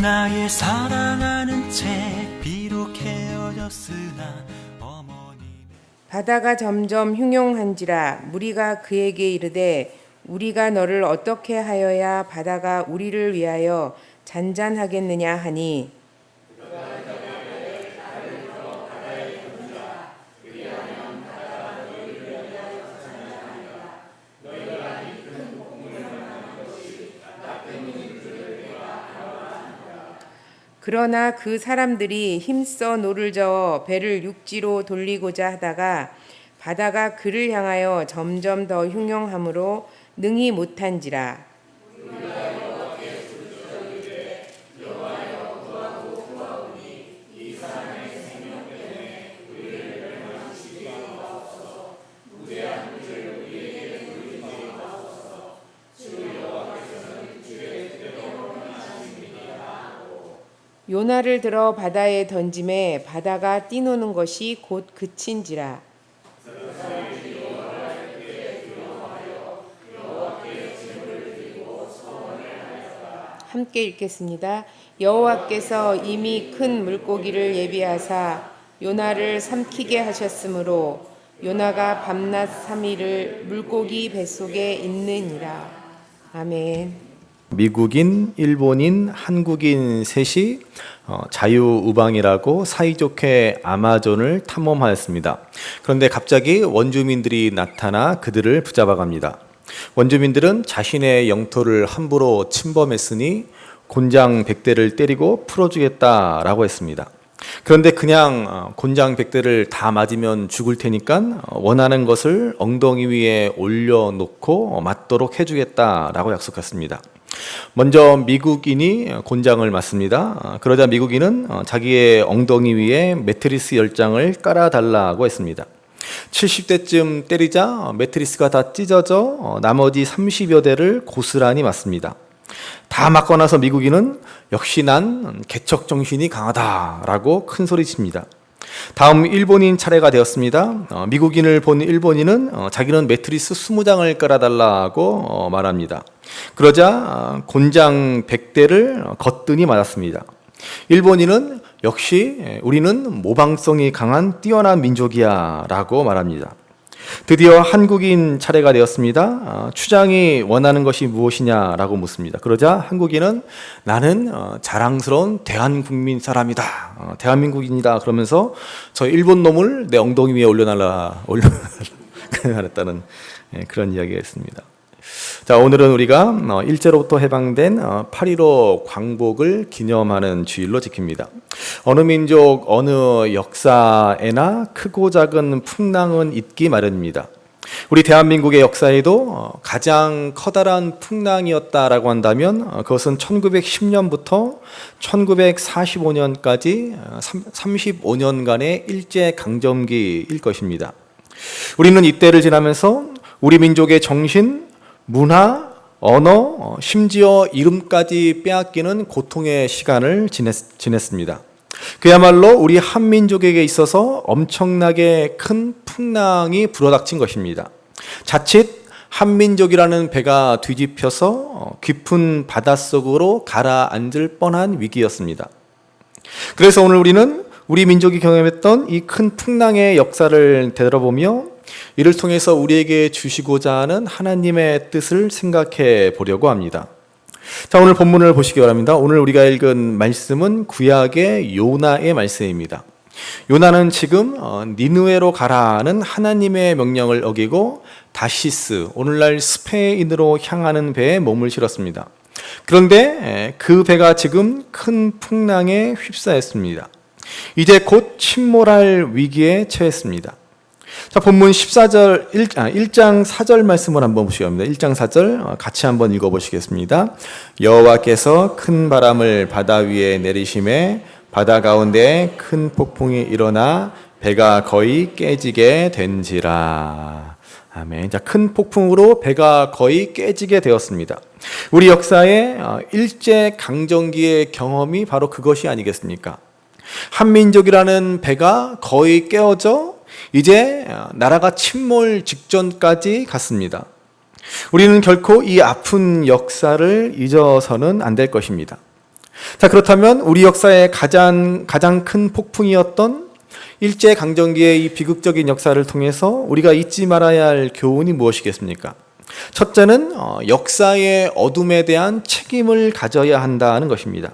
나의 사랑하는 채 비록 헤어졌으나 어머니. 바다가 점점 흉용한지라 무리가 그에게 이르되 우리가 너를 어떻게 하여야 바다가 우리를 위하여 잔잔하겠느냐 하니 그러나 그 사람들이 힘써 노를 저어 배를 육지로 돌리고자 하다가 바다가 그를 향하여 점점 더 흉용함으로 능히 못한지라. 요나를 들어 바다에 던짐에 바다가 뛰노는 것이 곧 그친지라. 함께 읽겠습니다. 여호와께서 이미 큰 물고기를 예비하사 요나를 삼키게 하셨으므로 요나가 밤낮 3일을 물고기 뱃속에 있느니라. 아멘. 미국인, 일본인, 한국인 셋이 자유우방이라고 사이좋게 아마존을 탐험하였습니다. 그런데 갑자기 원주민들이 나타나 그들을 붙잡아갑니다. 원주민들은 자신의 영토를 함부로 침범했으니 곤장 100대를 때리고 풀어주겠다라고 했습니다. 그런데 그냥 곤장 100대를 다 맞으면 죽을 테니까 원하는 것을 엉덩이 위에 올려놓고 맞도록 해주겠다라고 약속했습니다. 먼저 미국인이 곤장을 맞습니다. 그러자 미국인은 자기의 엉덩이 위에 매트리스 10장을 깔아달라고 했습니다. 70대쯤 때리자 매트리스가 다 찢어져 나머지 30여 대를 고스란히 맞습니다. 다 맞고 나서 미국인은 역시 난 개척 정신이 강하다라고 큰 소리칩니다. 다음 일본인 차례가 되었습니다. 미국인을 본 일본인은 자기는 매트리스 20장을 깔아달라고 말합니다. 그러자 곤장 100대를 거뜬히 맞았습니다. 일본인은 역시 우리는 모방성이 강한 뛰어난 민족이야 라고 말합니다. 드디어 한국인 차례가 되었습니다. 추장이 원하는 것이 무엇이냐라고 묻습니다. 그러자 한국인은 나는 자랑스러운 대한국민 사람이다. 대한민국인이다. 그러면서 저 일본 놈을 내 엉덩이 위에 올려달라 그랬다는 그런 이야기가 있습니다. 자, 오늘은 우리가 일제로부터 해방된 8.15 광복을 기념하는 주일로 지킵니다. 어느 민족, 어느 역사에나 크고 작은 풍랑은 있기 마련입니다. 우리 대한민국의 역사에도 가장 커다란 풍랑이었다라고 한다면 그것은 1910년부터 1945년까지 35년간의 일제강점기일 것입니다. 우리는 이때를 지나면서 우리 민족의 정신, 문화, 언어, 심지어 이름까지 빼앗기는 고통의 시간을 지냈습니다. 그야말로 우리 한민족에게 있어서 엄청나게 큰 풍랑이 불어닥친 것입니다. 자칫 한민족이라는 배가 뒤집혀서 깊은 바닷속으로 가라앉을 뻔한 위기였습니다. 그래서 오늘 우리는 우리 민족이 경험했던 이 큰 풍랑의 역사를 되돌아보며 이를 통해서 우리에게 주시고자 하는 하나님의 뜻을 생각해 보려고 합니다. 자, 오늘 본문을 보시기 바랍니다. 오늘 우리가 읽은 말씀은 구약의 요나의 말씀입니다. 요나는 지금 니느웨로 가라는 하나님의 명령을 어기고 다시스, 오늘날 스페인으로 향하는 배에 몸을 실었습니다. 그런데 그 배가 지금 큰 풍랑에 휩싸였습니다. 이제 곧 침몰할 위기에 처했습니다. 자, 본문 1장 4절 말씀을 한번 보시기 바랍니다. 1장 4절 같이 한번 읽어보시겠습니다. 여호와께서 큰 바람을 바다 위에 내리심에 바다 가운데 큰 폭풍이 일어나 배가 거의 깨지게 된지라. 아멘. 자, 큰 폭풍으로 배가 거의 깨지게 되었습니다. 우리 역사의 일제 강점기의 경험이 바로 그것이 아니겠습니까? 한민족이라는 배가 거의 깨어져 이제 나라가 침몰 직전까지 갔습니다. 우리는 결코 이 아픈 역사를 잊어서는 안 될 것입니다. 자, 그렇다면 우리 역사의 가장 큰 폭풍이었던 일제강점기의 이 비극적인 역사를 통해서 우리가 잊지 말아야 할 교훈이 무엇이겠습니까? 첫째는 역사의 어둠에 대한 책임을 가져야 한다는 것입니다.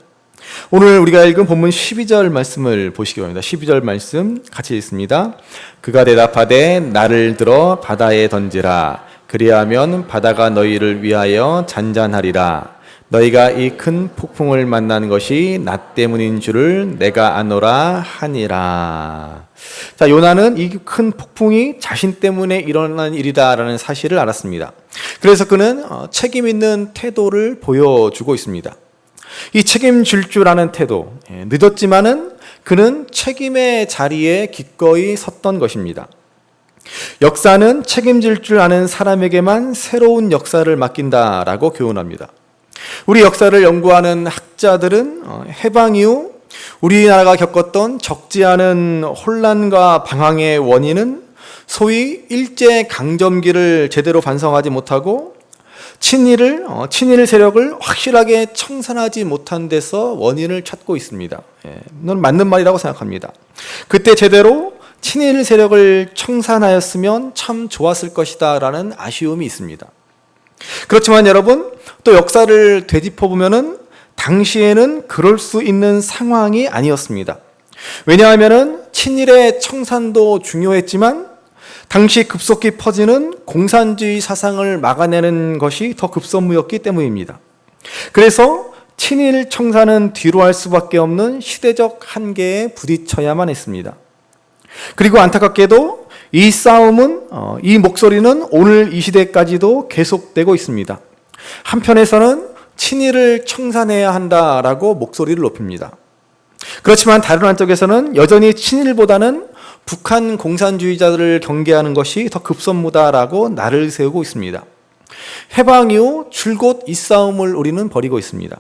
오늘 우리가 읽은 본문 12절 말씀을 보시기 바랍니다. 12절 말씀 같이 읽습니다. 그가 대답하되 나를 들어 바다에 던지라. 그리하면 바다가 너희를 위하여 잔잔하리라. 너희가 이 큰 폭풍을 만난 것이 나 때문인 줄을 내가 아노라 하니라. 자, 요나는 이 큰 폭풍이 자신 때문에 일어난 일이다라는 사실을 알았습니다. 그래서 그는 책임 있는 태도를 보여주고 있습니다. 이 책임질 줄 아는 태도, 늦었지만은 그는 책임의 자리에 기꺼이 섰던 것입니다. 역사는 책임질 줄 아는 사람에게만 새로운 역사를 맡긴다라고 교훈합니다. 우리 역사를 연구하는 학자들은 해방 이후 우리나라가 겪었던 적지 않은 혼란과 방황의 원인은 소위 일제강점기를 제대로 반성하지 못하고 친일 세력을 확실하게 청산하지 못한 데서 원인을 찾고 있습니다. 이건 맞는 말이라고 생각합니다. 그때 제대로 친일 세력을 청산하였으면 참 좋았을 것이다 라는 아쉬움이 있습니다. 그렇지만 여러분, 또 역사를 되짚어보면은 당시에는 그럴 수 있는 상황이 아니었습니다. 왜냐하면은 친일의 청산도 중요했지만 당시 급속히 퍼지는 공산주의 사상을 막아내는 것이 더 급선무였기 때문입니다. 그래서 친일 청산은 뒤로 할 수밖에 없는 시대적 한계에 부딪혀야만 했습니다. 그리고 안타깝게도 이 싸움은, 이 목소리는 오늘 이 시대까지도 계속되고 있습니다. 한편에서는 친일을 청산해야 한다라고 목소리를 높입니다. 그렇지만 다른 한쪽에서는 여전히 친일보다는 북한 공산주의자들을 경계하는 것이 더 급선무다라고 날을 세우고 있습니다. 해방 이후 줄곧 이 싸움을 우리는 벌이고 있습니다.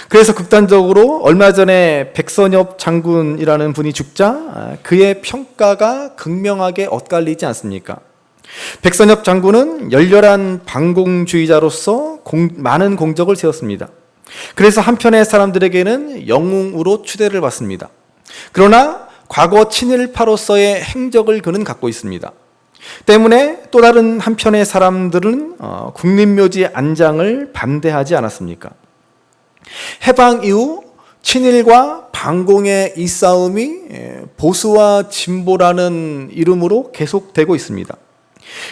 그래서 극단적으로 얼마 전에 백선엽 장군이라는 분이 죽자 그의 평가가 극명하게 엇갈리지 않습니까? 백선엽 장군은 열렬한 반공주의자로서 많은 공적을 세웠습니다. 그래서 한편의 사람들에게는 영웅으로 추대를 받습니다. 그러나 과거 친일파로서의 행적을 그는 갖고 있습니다. 때문에 또 다른 한편의 사람들은 국립묘지 안장을 반대하지 않았습니까? 해방 이후 친일과 반공의 이 싸움이 보수와 진보라는 이름으로 계속되고 있습니다.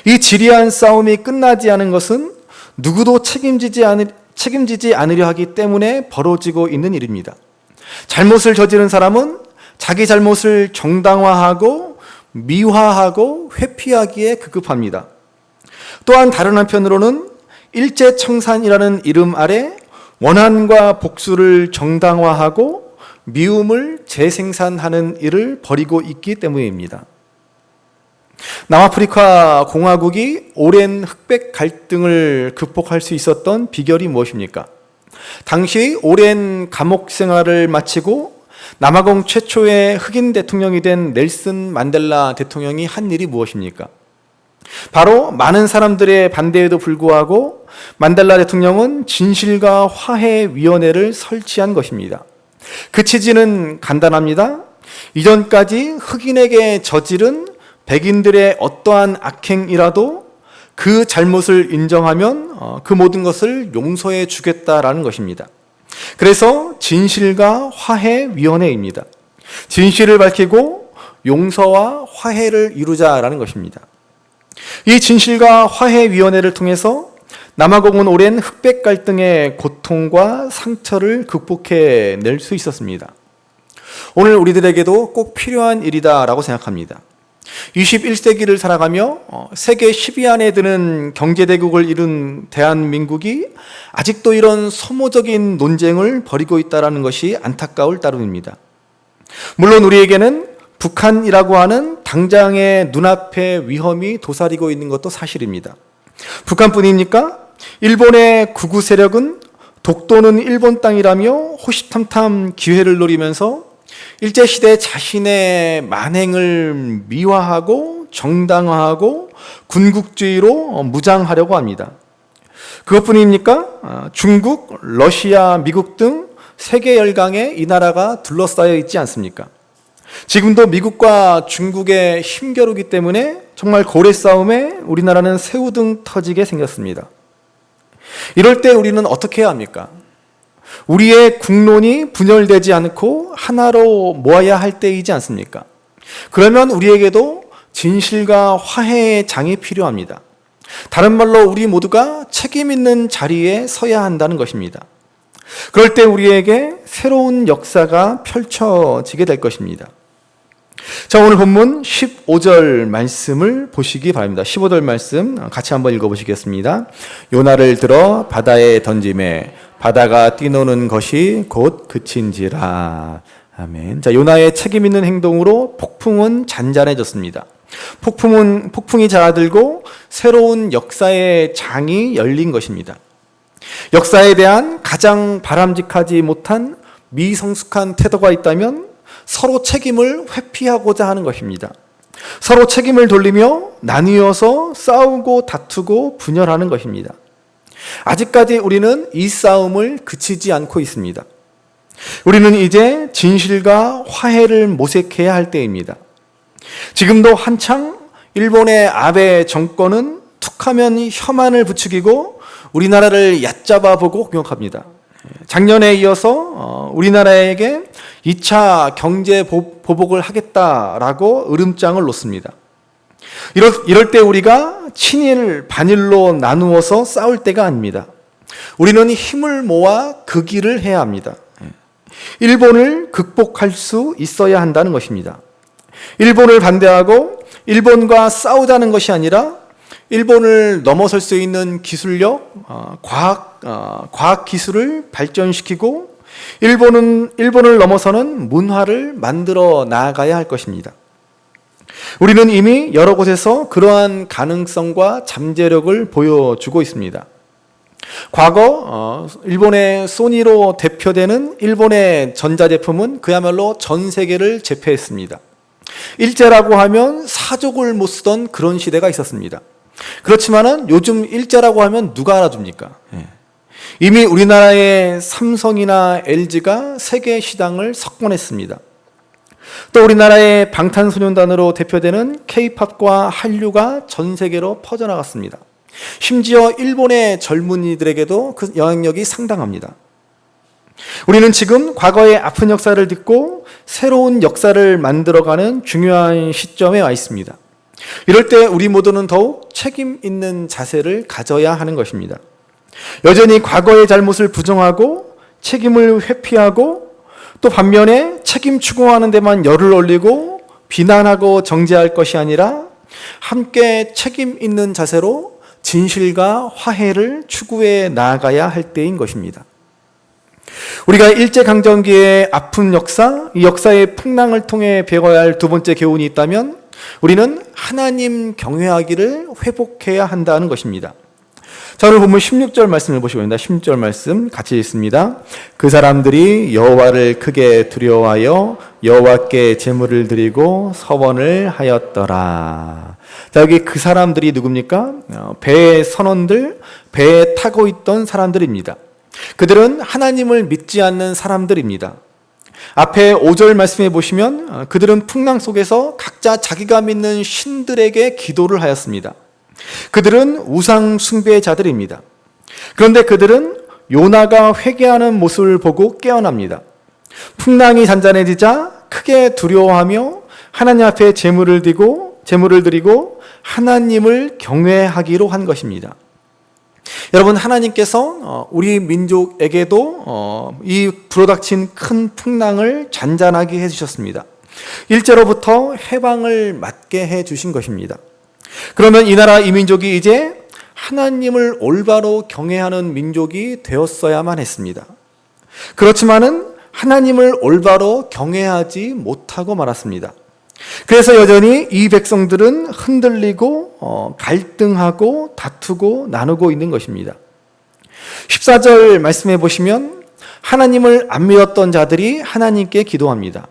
이 지리한 싸움이 끝나지 않은 것은 누구도 책임지지 않으려 하기 때문에 벌어지고 있는 일입니다. 잘못을 저지른 사람은 자기 잘못을 정당화하고 미화하고 회피하기에 급급합니다. 또한 다른 한편으로는 일제청산이라는 이름 아래 원한과 복수를 정당화하고 미움을 재생산하는 일을 벌이고 있기 때문입니다. 남아프리카 공화국이 오랜 흑백 갈등을 극복할 수 있었던 비결이 무엇입니까? 당시 오랜 감옥 생활을 마치고 남아공 최초의 흑인 대통령이 된 넬슨 만델라 대통령이 한 일이 무엇입니까? 바로 많은 사람들의 반대에도 불구하고 만델라 대통령은 진실과 화해위원회를 설치한 것입니다. 그 취지는 간단합니다. 이전까지 흑인에게 저지른 백인들의 어떠한 악행이라도 그 잘못을 인정하면 그 모든 것을 용서해 주겠다라는 것입니다. 그래서 진실과 화해위원회입니다. 진실을 밝히고 용서와 화해를 이루자라는 것입니다. 이 진실과 화해위원회를 통해서 남아공은 오랜 흑백 갈등의 고통과 상처를 극복해낼 수 있었습니다. 오늘 우리들에게도 꼭 필요한 일이다라고 생각합니다. 21세기를 살아가며 세계 10위 안에 드는 경제대국을 이룬 대한민국이 아직도 이런 소모적인 논쟁을 벌이고 있다는 것이 안타까울 따름입니다. 물론 우리에게는 북한이라고 하는 당장의 눈앞에 위험이 도사리고 있는 것도 사실입니다. 북한뿐입니까? 일본의 구구 세력은 독도는 일본 땅이라며 호시탐탐 기회를 노리면서 일제시대 자신의 만행을 미화하고 정당화하고 군국주의로 무장하려고 합니다. 그것뿐입니까? 중국, 러시아, 미국 등 세계 열강에 이 나라가 둘러싸여 있지 않습니까? 지금도 미국과 중국의 힘겨루기 때문에 정말 고래 싸움에 우리나라는 새우등 터지게 생겼습니다. 이럴 때 우리는 어떻게 해야 합니까? 우리의 국론이 분열되지 않고 하나로 모아야 할 때이지 않습니까? 그러면 우리에게도 진실과 화해의 장이 필요합니다. 다른 말로 우리 모두가 책임 있는 자리에 서야 한다는 것입니다. 그럴 때 우리에게 새로운 역사가 펼쳐지게 될 것입니다. 자, 오늘 본문 15절 말씀을 보시기 바랍니다. 15절 말씀 같이 한번 읽어보시겠습니다. 요나를 들어 바다에 던지매 바다가 뛰노는 것이 곧 그친지라. 아멘. 자, 요나의 책임 있는 행동으로 폭풍은 잔잔해졌습니다. 폭풍이 잦아들고 새로운 역사의 장이 열린 것입니다. 역사에 대한 가장 바람직하지 못한 미성숙한 태도가 있다면 서로 책임을 회피하고자 하는 것입니다. 서로 책임을 돌리며 나뉘어서 싸우고 다투고 분열하는 것입니다. 아직까지 우리는 이 싸움을 그치지 않고 있습니다. 우리는 이제 진실과 화해를 모색해야 할 때입니다. 지금도 한창 일본의 아베 정권은 툭하면 혐한을 부추기고 우리나라를 얕잡아 보고 공격합니다. 작년에 이어서 우리나라에게 2차 경제 보복을 하겠다라고 으름장을 놓습니다. 이럴 때 우리가 친일, 반일로 나누어서 싸울 때가 아닙니다. 우리는 힘을 모아 그 길을 해야 합니다. 일본을 극복할 수 있어야 한다는 것입니다. 일본을 반대하고 일본과 싸우자는 것이 아니라 일본을 넘어설 수 있는 기술력, 과학 기술을 발전시키고 일본을 넘어서는 문화를 만들어 나아가야 할 것입니다. 우리는 이미 여러 곳에서 그러한 가능성과 잠재력을 보여주고 있습니다. 과거 일본의 소니로 대표되는 일본의 전자제품은 그야말로 전 세계를 제패했습니다. 일제라고 하면 사족을 못 쓰던 그런 시대가 있었습니다. 그렇지만은 요즘 일제라고 하면 누가 알아줍니까? 이미 우리나라의 삼성이나 LG가 세계 시장을 석권했습니다. 또 우리나라의 방탄소년단으로 대표되는 K-팝과 한류가 전 세계로 퍼져나갔습니다. 심지어 일본의 젊은이들에게도 그 영향력이 상당합니다. 우리는 지금 과거의 아픈 역사를 딛고 새로운 역사를 만들어가는 중요한 시점에 와 있습니다. 이럴 때 우리 모두는 더욱 책임 있는 자세를 가져야 하는 것입니다. 여전히 과거의 잘못을 부정하고 책임을 회피하고 또 반면에 책임 추구하는 데만 열을 올리고 비난하고 정죄할 것이 아니라 함께 책임 있는 자세로 진실과 화해를 추구해 나아가야 할 때인 것입니다. 우리가 일제강점기의 아픈 역사, 이 역사의 풍랑을 통해 배워야 할 두 번째 교훈이 있다면 우리는 하나님 경외하기를 회복해야 한다는 것입니다. 자, 오늘 보면 16절 말씀을 보시고 있습니다. 16절 말씀 같이 읽습니다. 그 사람들이 여호와를 크게 두려워하여 여호와께 제물을 드리고 서원을 하였더라. 자, 여기 그 사람들이 누굽니까? 배의 선원들, 배에 타고 있던 사람들입니다. 그들은 하나님을 믿지 않는 사람들입니다. 앞에 5절 말씀해 보시면 그들은 풍랑 속에서 각자 자기가 믿는 신들에게 기도를 하였습니다. 그들은 우상 숭배자들입니다. 그런데 그들은 요나가 회개하는 모습을 보고 깨어납니다. 풍랑이 잔잔해지자 크게 두려워하며 하나님 앞에 제물을 드리고 하나님을 경외하기로 한 것입니다. 여러분, 하나님께서 우리 민족에게도 이 불어닥친 큰 풍랑을 잔잔하게 해주셨습니다. 일제로부터 해방을 맞게 해주신 것입니다. 그러면 이 나라 이 민족이 이제 하나님을 올바로 경외하는 민족이 되었어야만 했습니다. 그렇지만은 하나님을 올바로 경외하지 못하고 말았습니다. 그래서 여전히 이 백성들은 흔들리고 갈등하고 다투고 나누고 있는 것입니다. 14절 말씀해 보시면 하나님을 안 믿었던 자들이 하나님께 기도합니다.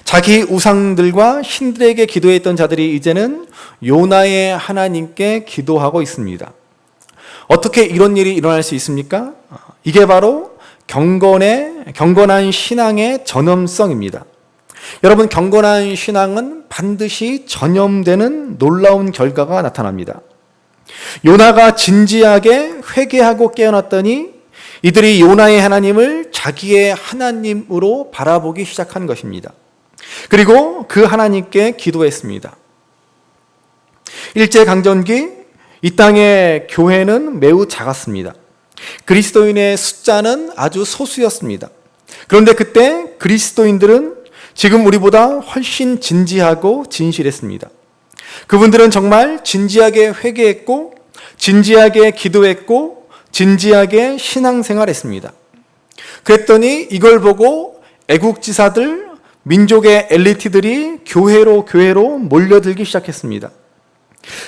자기 우상들과 신들에게 기도했던 자들이 이제는 요나의 하나님께 기도하고 있습니다. 어떻게 이런 일이 일어날 수 있습니까? 이게 바로 경건한 신앙의 전염성입니다. 여러분, 경건한 신앙은 반드시 전염되는 놀라운 결과가 나타납니다. 요나가 진지하게 회개하고 깨어났더니 이들이 요나의 하나님을 자기의 하나님으로 바라보기 시작한 것입니다. 그리고 그 하나님께 기도했습니다. 일제강점기 이 땅의 교회는 매우 작았습니다. 그리스도인의 숫자는 아주 소수였습니다. 그런데 그때 그리스도인들은 지금 우리보다 훨씬 진지하고 진실했습니다. 그분들은 정말 진지하게 회개했고, 진지하게 기도했고, 진지하게 신앙생활했습니다. 그랬더니 이걸 보고 애국지사들, 민족의 엘리트들이 교회로 몰려들기 시작했습니다.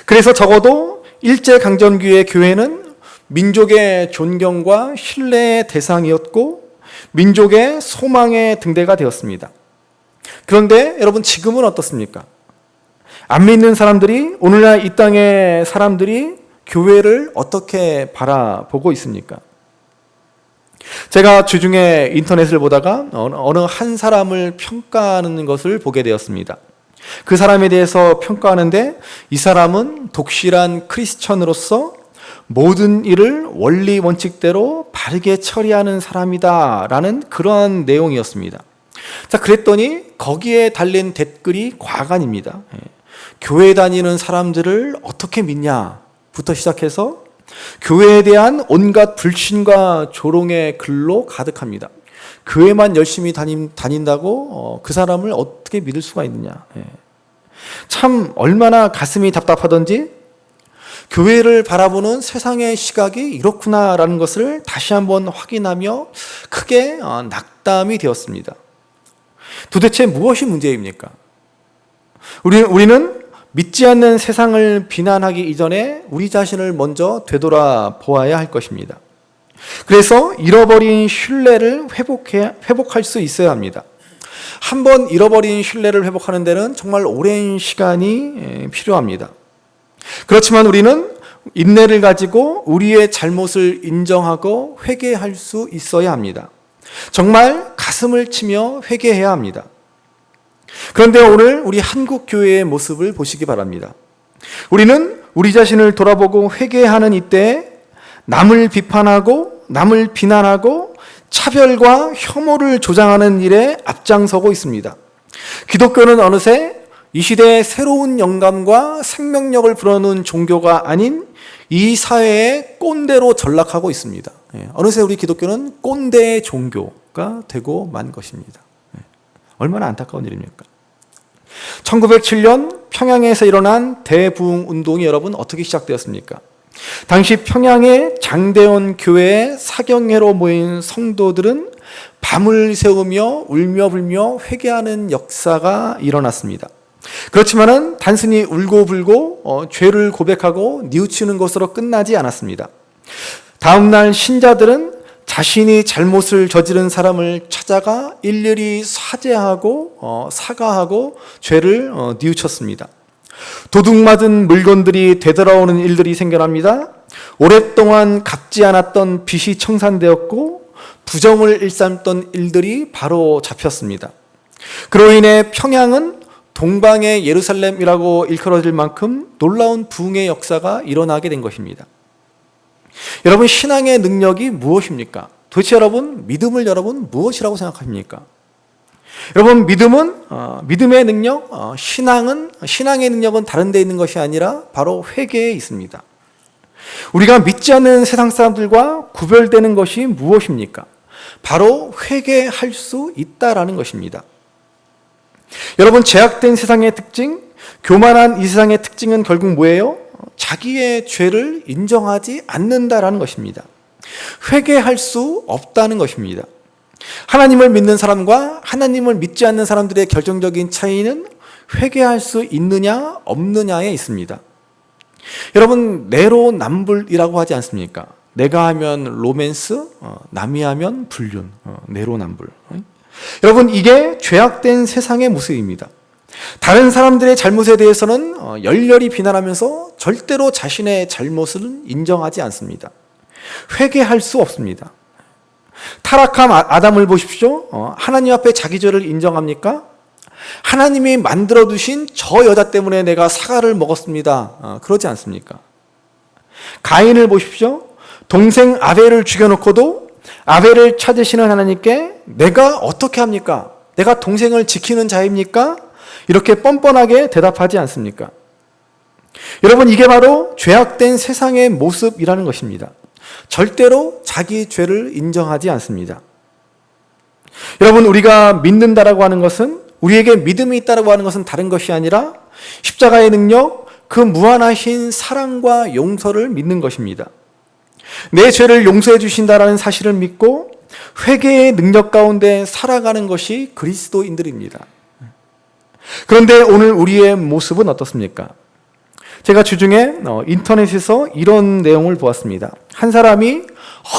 그래서 적어도 일제강점기의 교회는 민족의 존경과 신뢰의 대상이었고 민족의 소망의 등대가 되었습니다. 그런데 여러분, 지금은 어떻습니까? 안 믿는 사람들이, 오늘날 이 땅의 사람들이 교회를 어떻게 바라보고 있습니까? 제가 주중에 인터넷을 보다가 어느 한 사람을 평가하는 것을 보게 되었습니다. 그 사람에 대해서 평가하는데 이 사람은 독실한 크리스천으로서 모든 일을 원리 원칙대로 바르게 처리하는 사람이다 라는 그러한 내용이었습니다. 자, 그랬더니 거기에 달린 댓글이 과간입니다. 교회 다니는 사람들을 어떻게 믿냐부터 시작해서 교회에 대한 온갖 불신과 조롱의 글로 가득합니다. 교회만 열심히 다닌다고 그 사람을 어떻게 믿을 수가 있느냐. 참 얼마나 가슴이 답답하던지 교회를 바라보는 세상의 시각이 이렇구나라는 것을 다시 한번 확인하며 크게 낙담이 되었습니다. 도대체 무엇이 문제입니까? 우리는 믿지 않는 세상을 비난하기 이전에 우리 자신을 먼저 되돌아보아야 할 것입니다. 그래서 잃어버린 신뢰를 회복할 수 있어야 합니다. 한번 잃어버린 신뢰를 회복하는 데는 정말 오랜 시간이 필요합니다. 그렇지만 우리는 인내를 가지고 우리의 잘못을 인정하고 회개할 수 있어야 합니다. 정말 가슴을 치며 회개해야 합니다. 그런데 오늘 우리 한국 교회의 모습을 보시기 바랍니다. 우리는 우리 자신을 돌아보고 회개하는 이때에 남을 비판하고 남을 비난하고 차별과 혐오를 조장하는 일에 앞장서고 있습니다. 기독교는 어느새 이 시대의 새로운 영감과 생명력을 불어넣는 종교가 아닌 이 사회의 꼰대로 전락하고 있습니다. 어느새 우리 기독교는 꼰대의 종교가 되고 만 것입니다. 얼마나 안타까운 일입니까? 1907년 평양에서 일어난 대부흥 운동이 여러분 어떻게 시작되었습니까? 당시 평양의 장대원 교회의 사경회로 모인 성도들은 밤을 새우며 울며 불며 회개하는 역사가 일어났습니다. 그렇지만은 단순히 울고불고 죄를 고백하고 뉘우치는 것으로 끝나지 않았습니다. 다음날 신자들은 자신이 잘못을 저지른 사람을 찾아가 일일이 사죄하고 사과하고 죄를 뉘우쳤습니다. 도둑맞은 물건들이 되돌아오는 일들이 생겨납니다. 오랫동안 갚지 않았던 빚이 청산되었고 부정을 일삼던 일들이 바로 잡혔습니다. 그로 인해 평양은 동방의 예루살렘이라고 일컬어질 만큼 놀라운 부흥의 역사가 일어나게 된 것입니다. 여러분, 신앙의 능력이 무엇입니까? 도대체 여러분, 믿음을 여러분 무엇이라고 생각하십니까? 여러분, 믿음의 능력, 신앙의 능력은 다른 데 있는 것이 아니라 바로 회개에 있습니다. 우리가 믿지 않는 세상 사람들과 구별되는 것이 무엇입니까? 바로 회개할 수 있다라는 것입니다. 여러분, 제약된 세상의 특징, 교만한 이 세상의 특징은 결국 뭐예요? 자기의 죄를 인정하지 않는다라는 것입니다. 회개할 수 없다는 것입니다. 하나님을 믿는 사람과 하나님을 믿지 않는 사람들의 결정적인 차이는 회개할 수 있느냐 없느냐에 있습니다. 여러분, 내로남불이라고 하지 않습니까? 내가 하면 로맨스, 남이 하면 불륜, 내로남불. 여러분, 이게 죄악된 세상의 모습입니다. 다른 사람들의 잘못에 대해서는 열렬히 비난하면서 절대로 자신의 잘못은 인정하지 않습니다. 회개할 수 없습니다. 타락한 아담을 보십시오. 하나님 앞에 자기 죄를 인정합니까? 하나님이 만들어 두신 저 여자 때문에 내가 사과를 먹었습니다. 그러지 않습니까? 가인을 보십시오. 동생 아벨을 죽여놓고도 아벨을 찾으시는 하나님께 내가 어떻게 합니까? 내가 동생을 지키는 자입니까? 이렇게 뻔뻔하게 대답하지 않습니까? 여러분, 이게 바로 죄악된 세상의 모습이라는 것입니다. 절대로 자기 죄를 인정하지 않습니다. 여러분, 우리가 믿는다라고 하는 것은, 우리에게 믿음이 있다라고 하는 것은 다른 것이 아니라 십자가의 능력, 그 무한하신 사랑과 용서를 믿는 것입니다. 내 죄를 용서해 주신다라는 사실을 믿고 회개의 능력 가운데 살아가는 것이 그리스도인들입니다. 그런데 오늘 우리의 모습은 어떻습니까? 제가 주중에 인터넷에서 이런 내용을 보았습니다. 한 사람이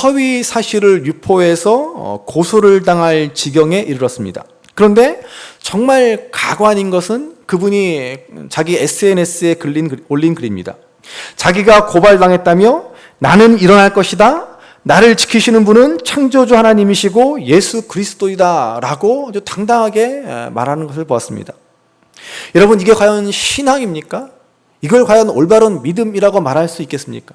허위 사실을 유포해서 고소를 당할 지경에 이르렀습니다. 그런데 정말 가관인 것은 그분이 자기 SNS에 올린 글입니다. 자기가 고발당했다며 나는 일어날 것이다. 나를 지키시는 분은 창조주 하나님이시고 예수 그리스도이다 라고 아주 당당하게 말하는 것을 보았습니다. 여러분, 이게 과연 신앙입니까? 이걸 과연 올바른 믿음이라고 말할 수 있겠습니까?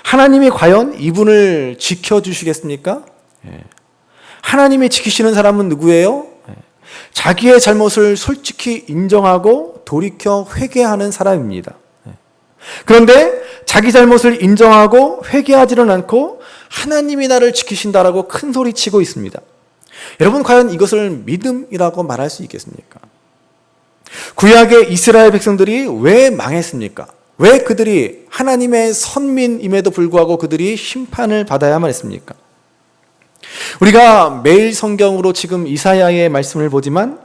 하나님이 과연 이분을 지켜주시겠습니까? 하나님이 지키시는 사람은 누구예요? 자기의 잘못을 솔직히 인정하고 돌이켜 회개하는 사람입니다. 그런데 자기 잘못을 인정하고 회개하지는 않고 하나님이 나를 지키신다라고 큰 소리 치고 있습니다. 여러분, 과연 이것을 믿음이라고 말할 수 있겠습니까? 구약의 이스라엘 백성들이 왜 망했습니까? 왜 그들이 하나님의 선민임에도 불구하고 그들이 심판을 받아야만 했습니까? 우리가 매일 성경으로 지금 이사야의 말씀을 보지만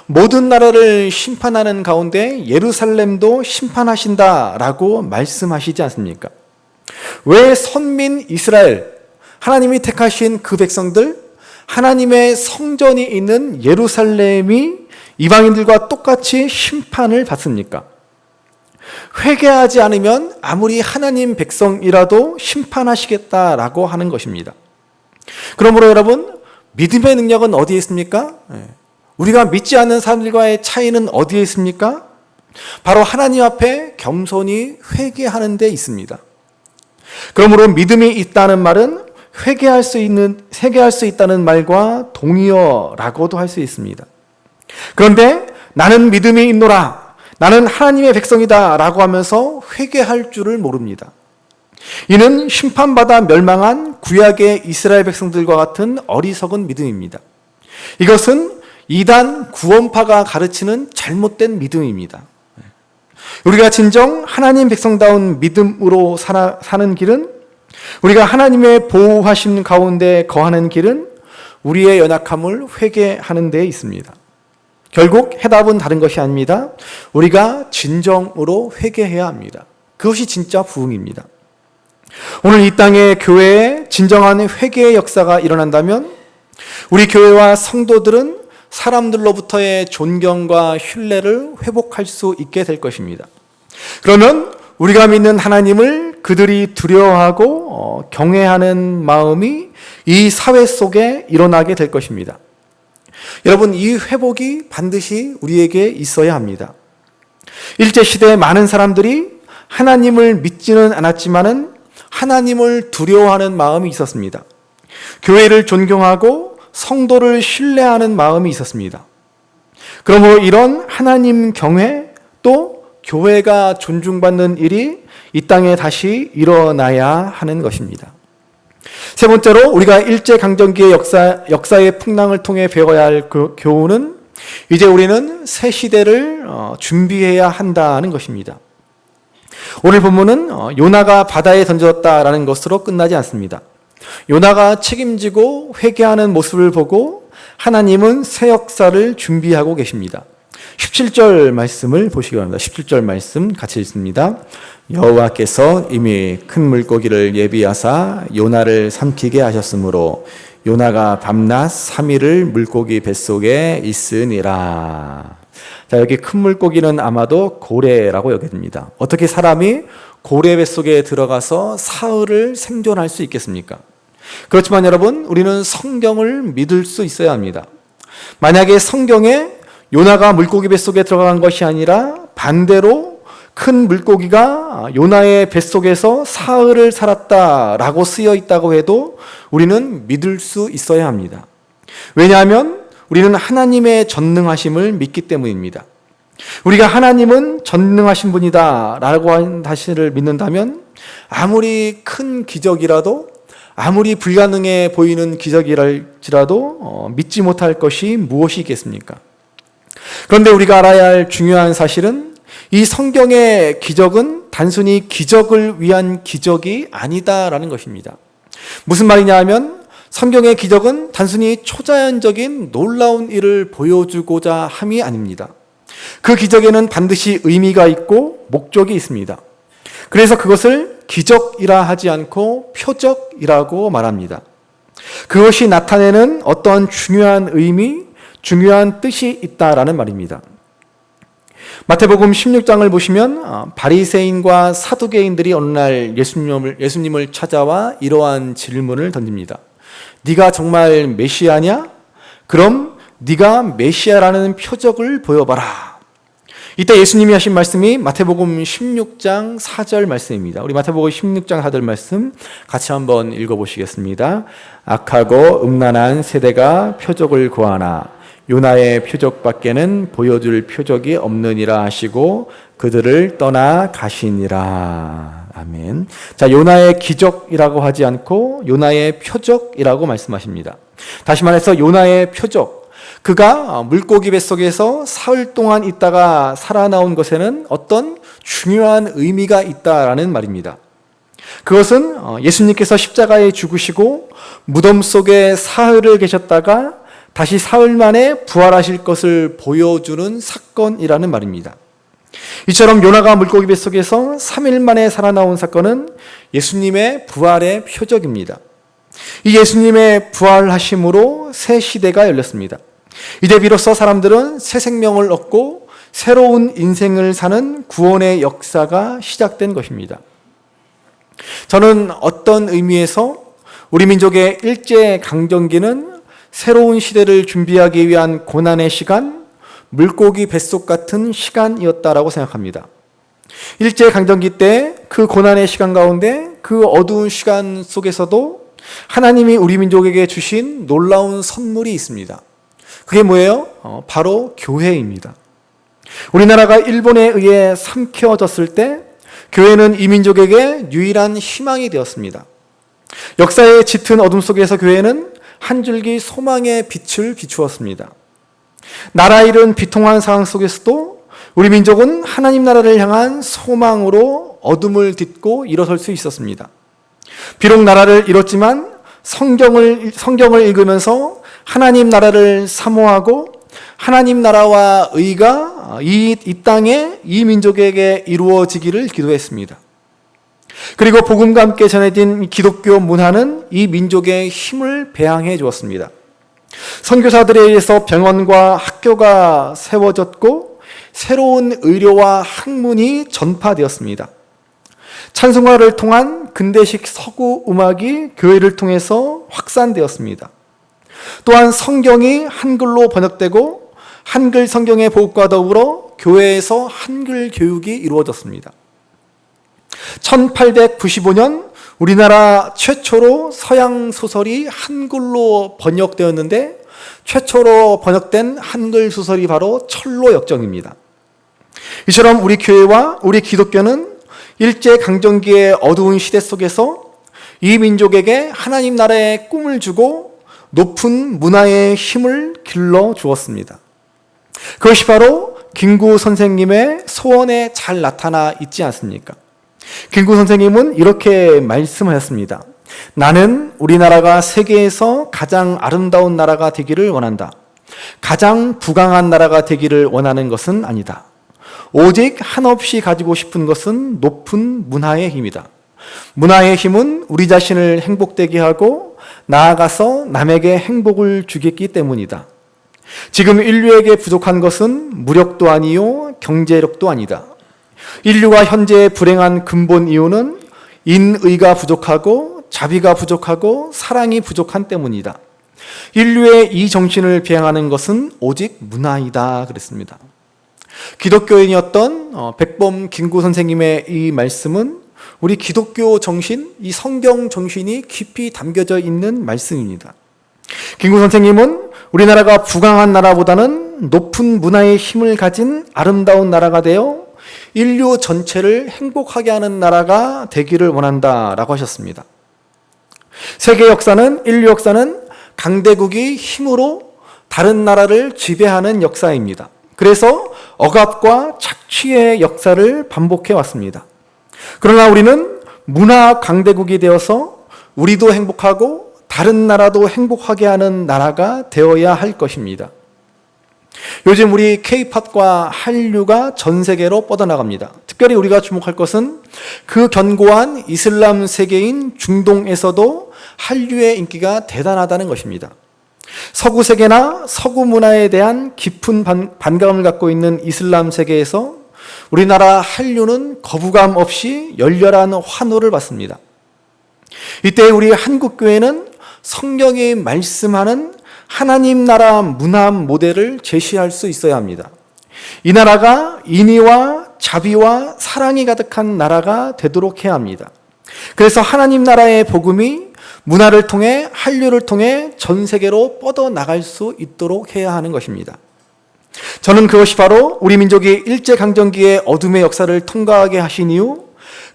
모든 나라를 심판하는 가운데 예루살렘도 심판하신다라고 말씀하시지 않습니까? 왜 선민 이스라엘, 하나님이 택하신 그 백성들, 하나님의 성전이 있는 예루살렘이 이방인들과 똑같이 심판을 받습니까? 회개하지 않으면 아무리 하나님 백성이라도 심판하시겠다라고 하는 것입니다. 그러므로 여러분, 믿음의 능력은 어디에 있습니까? 우리가 믿지 않는 사람들과의 차이는 어디에 있습니까? 바로 하나님 앞에 겸손히 회개하는 데 있습니다. 그러므로 믿음이 있다는 말은 회개할 수 있다는 말과 동의어라고도 할 수 있습니다. 그런데 나는 믿음이 있노라, 나는 하나님의 백성이다 라고 하면서 회개할 줄을 모릅니다. 이는 심판받아 멸망한 구약의 이스라엘 백성들과 같은 어리석은 믿음입니다. 이것은 이단 구원파가 가르치는 잘못된 믿음입니다. 우리가 진정 하나님 백성다운 믿음으로 사는 길은, 우리가 하나님의 보호하심 가운데 거하는 길은 우리의 연약함을 회개하는 데 있습니다. 결국 해답은 다른 것이 아닙니다. 우리가 진정으로 회개해야 합니다. 그것이 진짜 부흥입니다. 오늘 이 땅의 교회에 진정한 회개의 역사가 일어난다면 우리 교회와 성도들은 사람들로부터의 존경과 신뢰를 회복할 수 있게 될 것입니다. 그러면 우리가 믿는 하나님을 그들이 두려워하고 경외하는 마음이 이 사회 속에 일어나게 될 것입니다. 여러분, 이 회복이 반드시 우리에게 있어야 합니다. 일제시대에 많은 사람들이 하나님을 믿지는 않았지만은 하나님을 두려워하는 마음이 있었습니다. 교회를 존경하고 성도를 신뢰하는 마음이 있었습니다. 그러므로 이런 하나님 경외, 또 교회가 존중받는 일이 이 땅에 다시 일어나야 하는 것입니다. 세 번째로 우리가 일제강점기의 역사의 풍랑을 통해 배워야 할 그 교훈은, 이제 우리는 새 시대를 준비해야 한다는 것입니다. 오늘 본문은 요나가 바다에 던졌다라는 것으로 끝나지 않습니다. 요나가 책임지고 회개하는 모습을 보고 하나님은 새 역사를 준비하고 계십니다. 17절 말씀을 보시기 바랍니다. 17절 말씀 같이 읽습니다. 여호와께서 이미 큰 물고기를 예비하사 요나를 삼키게 하셨으므로 요나가 밤낮 3일을 물고기 뱃속에 있으니라. 자, 여기 큰 물고기는 아마도 고래라고 여겨집니다. 어떻게 사람이 고래 뱃속에 들어가서 사흘을 생존할 수 있겠습니까? 그렇지만 여러분, 우리는 성경을 믿을 수 있어야 합니다. 만약에 성경에 요나가 물고기 뱃속에 들어간 것이 아니라 반대로 큰 물고기가 요나의 뱃속에서 사흘을 살았다라고 쓰여 있다고 해도 우리는 믿을 수 있어야 합니다. 왜냐하면 우리는 하나님의 전능하심을 믿기 때문입니다. 우리가 하나님은 전능하신 분이다 라고 하는 사실을 믿는다면 아무리 큰 기적이라도, 아무리 불가능해 보이는 기적이랄지라도 믿지 못할 것이 무엇이 있겠습니까? 그런데 우리가 알아야 할 중요한 사실은 이 성경의 기적은 단순히 기적을 위한 기적이 아니다라는 것입니다. 무슨 말이냐 하면 성경의 기적은 단순히 초자연적인 놀라운 일을 보여주고자 함이 아닙니다. 그 기적에는 반드시 의미가 있고 목적이 있습니다. 그래서 그것을 기적이라 하지 않고 표적이라고 말합니다. 그것이 나타내는 어떤 중요한 의미, 중요한 뜻이 있다라는 말입니다. 마태복음 16장을 보시면 바리새인과 사두개인들이 어느 날 예수님을 찾아와 이러한 질문을 던집니다. 네가 정말 메시아냐? 그럼 네가 메시아라는 표적을 보여봐라. 이때 예수님이 하신 말씀이 마태복음 16장 4절 말씀입니다. 우리 마태복음 16장 4절 말씀 같이 한번 읽어보시겠습니다. 악하고 음란한 세대가 표적을 구하나 요나의 표적밖에는 보여줄 표적이 없느니라 하시고 그들을 떠나 가시니라. 아멘. 자, 요나의 기적이라고 하지 않고 요나의 표적이라고 말씀하십니다. 다시 말해서 요나의 표적, 그가 물고기 뱃속에서 사흘 동안 있다가 살아나온 것에는 어떤 중요한 의미가 있다라는 말입니다. 그것은 예수님께서 십자가에 죽으시고 무덤 속에 사흘을 계셨다가 다시 사흘 만에 부활하실 것을 보여주는 사건이라는 말입니다. 이처럼 요나가 물고기 뱃속에서 3일 만에 살아나온 사건은 예수님의 부활의 표적입니다. 이 예수님의 부활하심으로 새 시대가 열렸습니다. 이제 비로소 사람들은 새 생명을 얻고 새로운 인생을 사는 구원의 역사가 시작된 것입니다. 저는 어떤 의미에서 우리 민족의 일제강점기는 새로운 시대를 준비하기 위한 고난의 시간, 물고기 뱃속 같은 시간이었다라고 생각합니다. 일제강점기 때 그 고난의 시간 가운데 그 어두운 시간 속에서도 하나님이 우리 민족에게 주신 놀라운 선물이 있습니다. 그게 뭐예요? 바로 교회입니다. 우리나라가 일본에 의해 삼켜졌을 때 교회는 이 민족에게 유일한 희망이 되었습니다. 역사의 짙은 어둠 속에서 교회는 한 줄기 소망의 빛을 비추었습니다. 나라 잃은 비통한 상황 속에서도 우리 민족은 하나님 나라를 향한 소망으로 어둠을 딛고 일어설 수 있었습니다. 비록 나라를 잃었지만 성경을 읽으면서 하나님 나라를 사모하고 하나님 나라와 의가 이 땅에 이 민족에게 이루어지기를 기도했습니다. 그리고 복음과 함께 전해진 기독교 문화는 이 민족의 힘을 배양해 주었습니다. 선교사들에 의해서 병원과 학교가 세워졌고 새로운 의료와 학문이 전파되었습니다. 찬송가를 통한 근대식 서구 음악이 교회를 통해서 확산되었습니다. 또한 성경이 한글로 번역되고 한글 성경의 보급과 더불어 교회에서 한글 교육이 이루어졌습니다. 1895년 우리나라 최초로 서양 소설이 한글로 번역되었는데 최초로 번역된 한글 소설이 바로 철로역정입니다. 이처럼 우리 교회와 우리 기독교는 일제강점기의 어두운 시대 속에서 이 민족에게 하나님 나라의 꿈을 주고 높은 문화의 힘을 길러 주었습니다. 그것이 바로 김구 선생님의 소원에 잘 나타나 있지 않습니까? 김구 선생님은 이렇게 말씀하셨습니다. 나는 우리나라가 세계에서 가장 아름다운 나라가 되기를 원한다. 가장 부강한 나라가 되기를 원하는 것은 아니다. 오직 한없이 가지고 싶은 것은 높은 문화의 힘이다. 문화의 힘은 우리 자신을 행복되게 하고 나아가서 남에게 행복을 주겠기 때문이다. 지금 인류에게 부족한 것은 무력도 아니요 경제력도 아니다. 인류가 현재 불행한 근본 이유는 인의가 부족하고 자비가 부족하고 사랑이 부족한 때문이다. 인류의 이 정신을 비행하는 것은 오직 문화이다 그랬습니다. 기독교인이었던 백범 김구 선생님의 이 말씀은 우리 기독교 정신, 이 성경 정신이 깊이 담겨져 있는 말씀입니다. 김구 선생님은 우리나라가 부강한 나라보다는 높은 문화의 힘을 가진 아름다운 나라가 되어 인류 전체를 행복하게 하는 나라가 되기를 원한다라고 하셨습니다. 세계 역사는, 인류 역사는 강대국이 힘으로 다른 나라를 지배하는 역사입니다. 그래서 억압과 착취의 역사를 반복해 왔습니다. 그러나 우리는 문화 강대국이 되어서 우리도 행복하고 다른 나라도 행복하게 하는 나라가 되어야 할 것입니다. 요즘 우리 K-팝과 한류가 전 세계로 뻗어나갑니다. 특별히 우리가 주목할 것은 그 견고한 이슬람 세계인 중동에서도 한류의 인기가 대단하다는 것입니다. 서구 세계나 서구 문화에 대한 깊은 반감을 갖고 있는 이슬람 세계에서 우리나라 한류는 거부감 없이 열렬한 환호를 받습니다. 이때 우리 한국교회는 성경이 말씀하는 하나님 나라 문화 모델을 제시할 수 있어야 합니다. 이 나라가 인의와 자비와 사랑이 가득한 나라가 되도록 해야 합니다. 그래서 하나님 나라의 복음이 문화를 통해, 한류를 통해 전 세계로 뻗어나갈 수 있도록 해야 하는 것입니다. 저는 그것이 바로 우리 민족이 일제강점기의 어둠의 역사를 통과하게 하신 이유,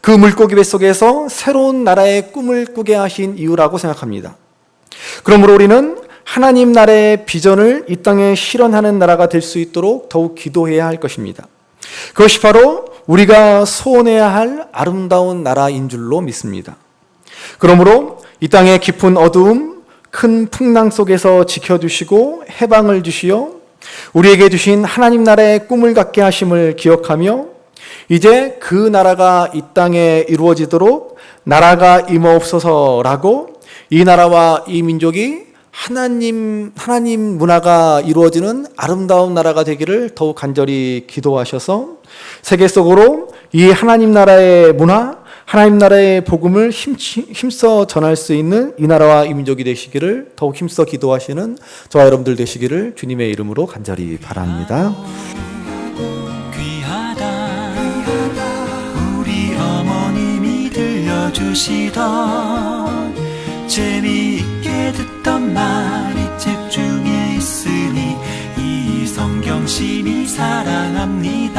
그 물고기 뱃속에서 새로운 나라의 꿈을 꾸게 하신 이유라고 생각합니다. 그러므로 우리는 하나님 나라의 비전을 이 땅에 실현하는 나라가 될 수 있도록 더욱 기도해야 할 것입니다. 그것이 바로 우리가 소원해야 할 아름다운 나라인 줄로 믿습니다. 그러므로 이 땅의 깊은 어두움, 큰 풍랑 속에서 지켜주시고 해방을 주시어 우리에게 주신 하나님 나라의 꿈을 갖게 하심을 기억하며 이제 그 나라가 이 땅에 이루어지도록 나라가 임하옵소서라고 이 나라와 이 민족이 하나님 문화가 이루어지는 아름다운 나라가 되기를 더욱 간절히 기도하셔서 세계 속으로 이 하나님 나라의 문화, 하나님 나라의 복음을 힘써 전할 수 있는 이 나라와 이 민족이 되시기를 더욱 힘써 기도하시는 저와 여러분들 되시기를 주님의 이름으로 간절히 바랍니다. 귀하다 우리 어머님이 들려주시던 재미있게 듣던 말이 책 중에 있으니 이 성경심이 사랑합니다.